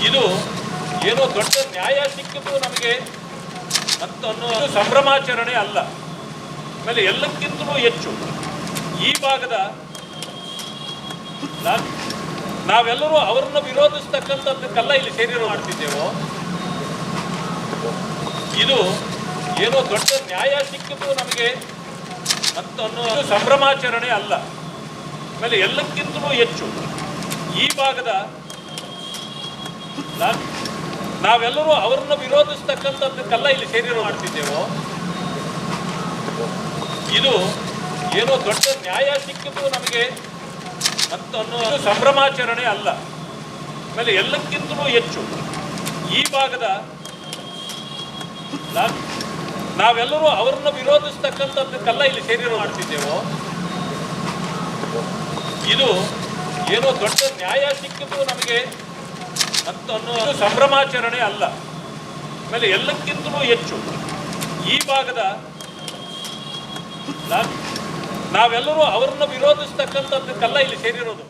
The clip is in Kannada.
ಇದು ಏನೋ ದೊಡ್ಡ ನ್ಯಾಯ ಸಿಕ್ಕಿದ್ದು ನಮಗೆ ಅಂತ ಅನ್ನೋ ಸಂಭ್ರಮಾಚರಣೆ ಅಲ್ಲ. ಆಮೇಲೆ ಎಲ್ಲಕ್ಕಿಂತಲೂ ಹೆಚ್ಚು ಈ ಭಾಗದ ನಾವೆಲ್ಲರೂ ಅವರನ್ನು ವಿರೋಧಿಸ್ತಕ್ಕಂಥದ್ದಕ್ಕೆಲ್ಲ ಇಲ್ಲಿ ಸೇರಿರೋ ಮಾಡ್ತಿದ್ದೇವೋ. ಇದು ಏನೋ ದೊಡ್ಡ ನ್ಯಾಯ ಸಿಕ್ಕಿದ್ದು ನಮಗೆ ಅಂತ ಅನ್ನೋ ಸಂಭ್ರಮಾಚರಣೆ ಅಲ್ಲ. ಆಮೇಲೆ ಎಲ್ಲಕ್ಕಿಂತಲೂ ಹೆಚ್ಚು ಈ ಭಾಗದ ನಾವೆಲ್ಲರೂ ಅವರನ್ನು ವಿರೋಧಿಸ್ತಕ್ಕಂಥದ್ದಕ್ಕೆಲ್ಲ ಇಲ್ಲಿ ಸೇರಿರೋ ಮಾಡ್ತಿದ್ದೇವೋ. ಇದು ಏನೋ ದೊಡ್ಡ ನ್ಯಾಯ ಸಿಕ್ಕಿದ್ದು ನಮಗೆ ಅಂತ ಅನ್ನೋ ಸಂಭ್ರಮಾಚರಣೆ ಅಲ್ಲ. ಆಮೇಲೆ ಎಲ್ಲಕ್ಕಿಂತಲೂ ಹೆಚ್ಚು ಈ ಭಾಗದ ನಾವೆಲ್ಲರೂ ಅವರನ್ನು ವಿರೋಧಿಸ್ತಕ್ಕಂಥದ್ದಕ್ಕೆಲ್ಲ ಇಲ್ಲಿ ಸೇರಿರೋ ಮಾಡ್ತಿದ್ದೇವೋ. ಇದು ಏನೋ ದೊಡ್ಡ ನ್ಯಾಯ ಸಿಕ್ಕಿದ್ದು ನಮಗೆ ಅಂತ ಅನ್ನೋ ಸಂಭ್ರಮಾಚರಣೆ ಅಲ್ಲ. ಆಮೇಲೆ ಎಲ್ಲಕ್ಕಿಂತಲೂ ಹೆಚ್ಚು ಈ ಭಾಗದ ನಾವೆಲ್ಲರೂ ಅವರನ್ನು ವಿರೋಧಿಸ್ತಕ್ಕಂಥದ್ದಕ್ಕೆಲ್ಲ ಇಲ್ಲಿ ಸೇರಿರೋದು.